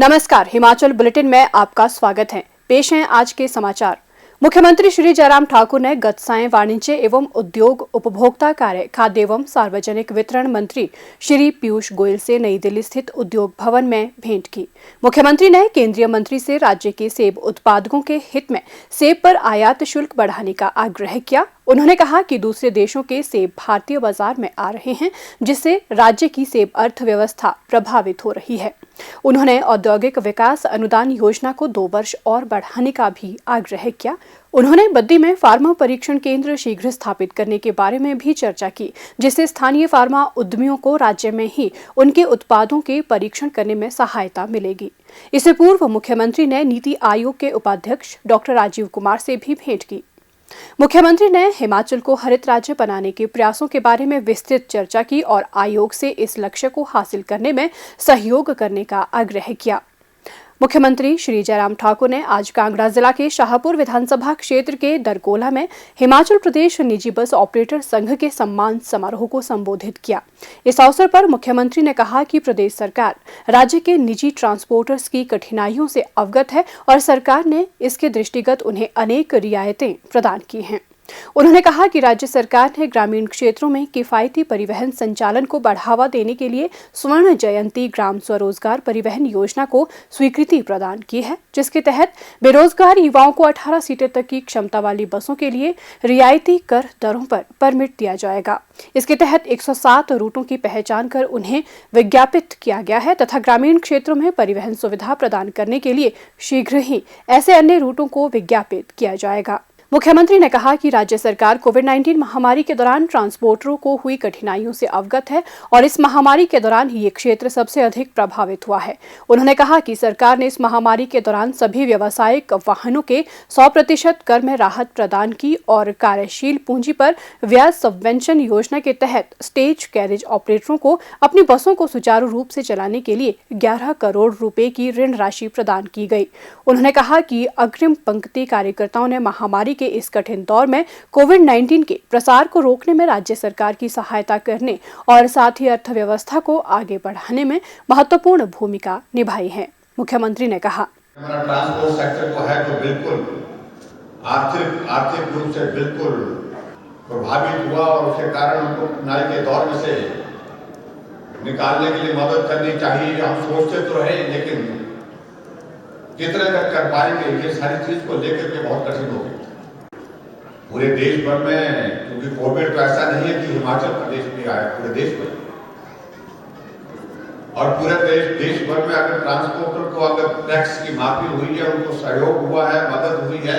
नमस्कार, हिमाचल बुलेटिन में आपका स्वागत है। पेश हैं आज के समाचार। मुख्यमंत्री श्री जयराम ठाकुर ने गत सायं वाणिज्य एवं उद्योग, उपभोक्ता कार्य, खाद्य एवं सार्वजनिक वितरण मंत्री श्री पीयूष गोयल से नई दिल्ली स्थित उद्योग भवन में भेंट की। मुख्यमंत्री ने केंद्रीय मंत्री से राज्य के सेब उत्पादकों के हित में सेब पर आयात शुल्क बढ़ाने का आग्रह किया। उन्होंने कहा कि दूसरे देशों के सेब भारतीय बाजार में आ रहे हैं, जिससे राज्य की सेब अर्थव्यवस्था प्रभावित हो रही है। उन्होंने औद्योगिक विकास अनुदान योजना को 2 वर्ष और बढ़ाने का भी आग्रह किया। उन्होंने बद्दी में फार्मा परीक्षण केंद्र शीघ्र स्थापित करने के बारे में भी चर्चा की, जिससे स्थानीय फार्मा उद्यमियों को राज्य में ही उनके उत्पादों के परीक्षण करने में सहायता मिलेगी। इससे पूर्व मुख्यमंत्री ने नीति आयोग के उपाध्यक्ष डॉक्टर राजीव कुमार से भी भेंट की। मुख्यमंत्री ने हिमाचल को हरित राज्य बनाने के प्रयासों के बारे में विस्तृत चर्चा की और आयोग से इस लक्ष्य को हासिल करने में सहयोग करने का आग्रह किया। मुख्यमंत्री श्री जयराम ठाकुर ने आज कांगड़ा जिला के शाहपुर विधानसभा क्षेत्र के दरकोला में हिमाचल प्रदेश निजी बस ऑपरेटर संघ के सम्मान समारोह को संबोधित किया। इस अवसर पर मुख्यमंत्री ने कहा कि प्रदेश सरकार राज्य के निजी ट्रांसपोर्टर्स की कठिनाइयों से अवगत है और सरकार ने इसके दृष्टिगत उन्हें अनेक रियायतें प्रदान की हैं। उन्होंने कहा कि राज्य सरकार ने ग्रामीण क्षेत्रों में किफायती परिवहन संचालन को बढ़ावा देने के लिए स्वर्ण जयंती ग्राम स्वरोजगार परिवहन योजना को स्वीकृति प्रदान की है, जिसके तहत बेरोजगार युवाओं को 18 सीटर तक की क्षमता वाली बसों के लिए रियायती कर दरों पर परमिट दिया जाएगा। इसके तहत 107 रूटों की पहचान कर उन्हें विज्ञापित किया गया है तथा ग्रामीण क्षेत्रों में परिवहन सुविधा प्रदान करने के लिए शीघ्र ही ऐसे अन्य रूटों को विज्ञापित किया जाएगा। मुख्यमंत्री ने कहा कि राज्य सरकार कोविड-19 महामारी के दौरान ट्रांसपोर्टरों को हुई कठिनाइयों से अवगत है और इस महामारी के दौरान ही ये क्षेत्र सबसे अधिक प्रभावित हुआ है। उन्होंने कहा कि सरकार ने इस महामारी के दौरान सभी व्यावसायिक वाहनों के 100% कर में राहत प्रदान की और कार्यशील पूंजी पर ब्याज सबवेंशन योजना के तहत स्टेज कैरेज ऑपरेटरों को अपनी बसों को सुचारू रूप से चलाने के लिए 11 करोड़ रुपए की ऋण राशि प्रदान की गई। उन्होंने कहा कि अग्रिम पंक्ति कार्यकर्ताओं ने महामारी के इस कठिन दौर में कोविड-19 के प्रसार को रोकने में राज्य सरकार की सहायता करने और साथ ही अर्थव्यवस्था को आगे बढ़ाने में महत्वपूर्ण भूमिका निभाई है। मुख्यमंत्री ने कहा, हमारा ट्रांसपोर्ट सेक्टर को है तो बिल्कुल आर्थिक रूप से बिल्कुल प्रभावित हुआ और उसके कारण उनको कठिनाई के दौर में से निकालने के लिए मदद करनी चाहिए। हम सोचते तो रहे, लेकिन कितने तक कर पाएंगे, ये सारी चीज को लेकर के बहुत कठिन हो गई पूरे देश भर में, क्योंकि कोविड तो ऐसा नहीं है कि हिमाचल प्रदेश में आया, पूरे देश में। और पूरे देश भर में अगर ट्रांसपोर्टर को अगर टैक्स की माफी हुई है, उनको सहयोग हुआ है, मदद हुई है,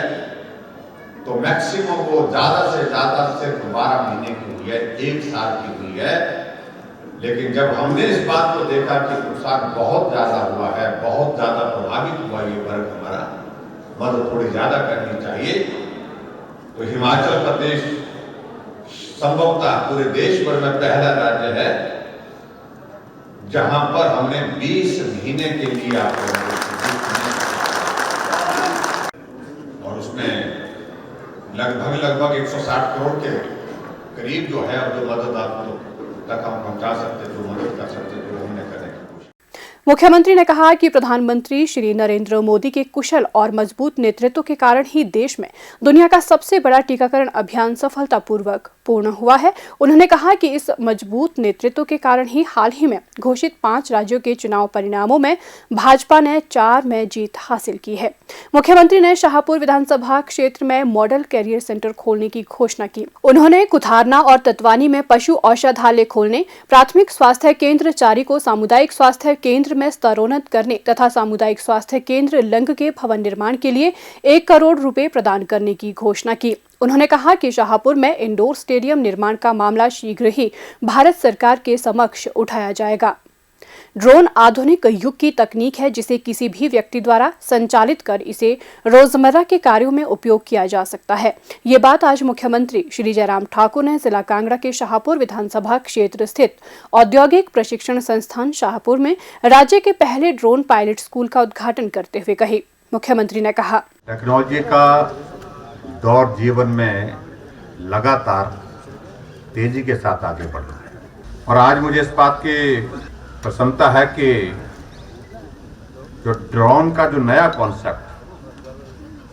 तो मैक्सिमम वो ज्यादा से ज्यादा सिर्फ 12 महीने की हुई है, 1 साल की हुई है। लेकिन जब हमने इस बात को देखा कि नुकसान बहुत ज्यादा हुआ है, बहुत ज्यादा प्रभावित हुआ ये वर्ग हमारा, मदद थोड़ी ज्यादा करनी चाहिए, तो हिमाचल प्रदेश संभवतः पूरे देश भर में पहला राज्य है जहां पर हमने 20 महीने के लिए आपको, और उसमें लगभग 160 करोड़ के करीब जो है, और जो मदद आप तक हम पहुंचा सकते, जो मदद कर सकते, जो हमने करने की कोशिश। मुख्यमंत्री ने कहा कि प्रधानमंत्री श्री नरेंद्र मोदी के कुशल और मजबूत नेतृत्व के कारण ही देश में दुनिया का सबसे बड़ा टीकाकरण अभियान सफलतापूर्वक पूर्ण हुआ है। उन्होंने कहा कि इस मजबूत नेतृत्व के कारण ही हाल ही में घोषित 5 राज्यों के चुनाव परिणामों में भाजपा ने 4 में जीत हासिल की है। मुख्यमंत्री ने शाहपुर विधानसभा क्षेत्र में मॉडल कैरियर सेंटर खोलने की घोषणा की। उन्होंने कुथारना और तत्वानी में पशु औषधालय खोलने, प्राथमिक स्वास्थ्य केंद्र चारी को सामुदायिक स्वास्थ्य केंद्र में स्तरोन्नत करने तथा सामुदायिक स्वास्थ्य केंद्र लंग के भवन निर्माण के लिए 1 करोड़ रुपए प्रदान करने की घोषणा की। उन्होंने कहा कि शाहपुर में इंडोर स्टेडियम निर्माण का मामला शीघ्र ही भारत सरकार के समक्ष उठाया जाएगा। ड्रोन आधुनिक युग की तकनीक है, जिसे किसी भी व्यक्ति द्वारा संचालित कर इसे रोजमर्रा के कार्यों में उपयोग किया जा सकता है। ये बात आज मुख्यमंत्री श्री जयराम ठाकुर ने जिला कांगड़ा के शाहपुर विधानसभा क्षेत्र स्थित औद्योगिक प्रशिक्षण संस्थान शाहपुर में राज्य के पहले ड्रोन पायलट स्कूल का उद्घाटन करते हुए कही। मुख्यमंत्री ने कहा, टेक्नोलॉजी का दौर जीवन में लगातार तेजी के साथ आगे बढ़ रहा है और आज मुझे इस बात की प्रसन्नता है कि जो ड्रोन का जो नया कॉन्सेप्ट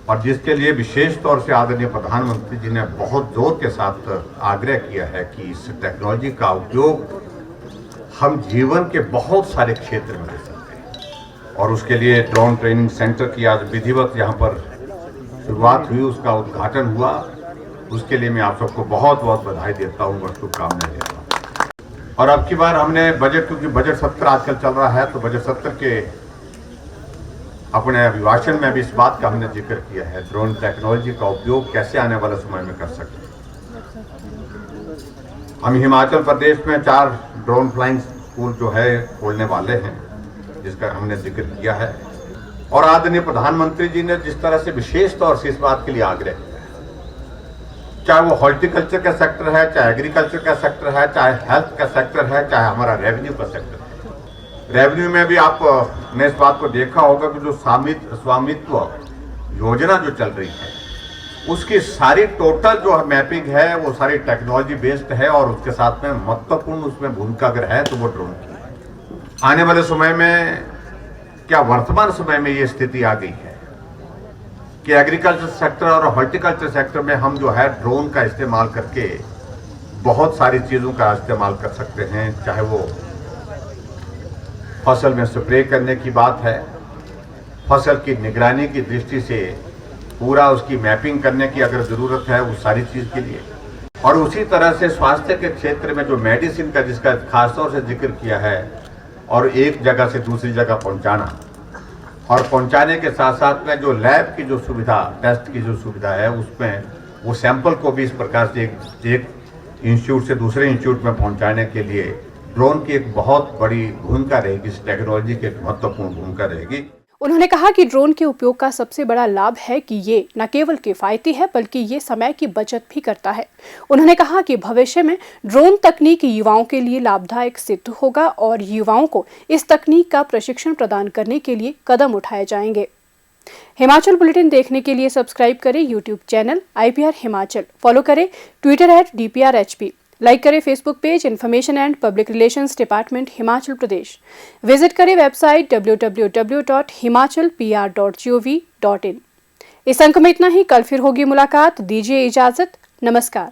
और जिसके लिए विशेष तौर से आदरणीय प्रधानमंत्री जी ने बहुत जोर के साथ आग्रह किया है कि इस टेक्नोलॉजी का उपयोग हम जीवन के बहुत सारे क्षेत्र में ले सकते हैं और उसके लिए ड्रोन ट्रेनिंग सेंटर की आज विधिवत यहाँ पर शुरुआत हुई, उसका उद्घाटन हुआ। उसके लिए मैं आप सबको बहुत बहुत बधाई देता हूँ और शुभकामनाएं देता हूँ। और अब की बार हमने बजट, क्योंकि बजट सत्र आजकल चल रहा है, तो बजट सत्र के अपने अभिभाषण में भी इस बात का हमने जिक्र किया है, ड्रोन टेक्नोलॉजी का उपयोग कैसे आने वाले समय में कर सकते हैं। हम हिमाचल प्रदेश में 4 ड्रोन फ्लाइंग स्कूल जो है खोलने वाले हैं, जिसका हमने जिक्र किया है। और आदरणीय प्रधानमंत्री जी ने जिस तरह से विशेष तौर से इस बात के लिए आग्रह किया है, चाहे वो हॉर्टिकल्चर का सेक्टर है, चाहे एग्रीकल्चर का सेक्टर है, चाहे हेल्थ का सेक्टर है, चाहे हमारा रेवेन्यू का सेक्टर है। रेवेन्यू में भी आपने इस बात को देखा होगा कि जो स्वामित्व योजना जो चल रही है, उसकी सारी टोटल जो मैपिंग है वो सारी टेक्नोलॉजी बेस्ड है और उसके साथ में महत्वपूर्ण उसमें भूमिका अगर है तो वो ड्रोन की है। आने वाले समय में, क्या वर्तमान समय में ये स्थिति आ गई है कि एग्रीकल्चर सेक्टर और हॉर्टिकल्चर सेक्टर में हम जो है ड्रोन का इस्तेमाल करके बहुत सारी चीज़ों का इस्तेमाल कर सकते हैं। चाहे वो फसल में स्प्रे करने की बात है, फसल की निगरानी की दृष्टि से पूरा उसकी मैपिंग करने की अगर ज़रूरत है, उस सारी चीज़ के लिए, और उसी तरह से स्वास्थ्य के क्षेत्र में जो मेडिसिन का जिसका खासतौर से जिक्र किया है, और एक जगह से दूसरी जगह पहुंचाना, और पहुंचाने के साथ साथ में जो लैब की जो सुविधा, टेस्ट की जो सुविधा है, उसमें वो सैंपल को भी इस प्रकार से एक इंस्टीट्यूट से दूसरे इंस्टीट्यूट में पहुंचाने के लिए ड्रोन की एक बहुत बड़ी भूमिका रहेगी। इस टेक्नोलॉजी की एक महत्वपूर्ण भूमिका रहेगी। उन्होंने कहा कि ड्रोन के उपयोग का सबसे बड़ा लाभ है कि ये न केवल किफायती है बल्कि ये समय की बचत भी करता है। उन्होंने कहा कि भविष्य में ड्रोन तकनीक युवाओं के लिए लाभदायक सिद्ध होगा और युवाओं को इस तकनीक का प्रशिक्षण प्रदान करने के लिए कदम उठाए जाएंगे। हिमाचल बुलेटिन देखने के लिए सब्सक्राइब करें YouTube channel IPR Himachal, follow करें ट्विटर @DPRHP, लाइक करें Facebook page information and public relations department Himachal Pradesh, visit करें वेबसाइट www.himachalpr.gov.in। इस अंक में इतना ही। कल फिर होगी मुलाकात, दीजिए इजाजत, नमस्कार।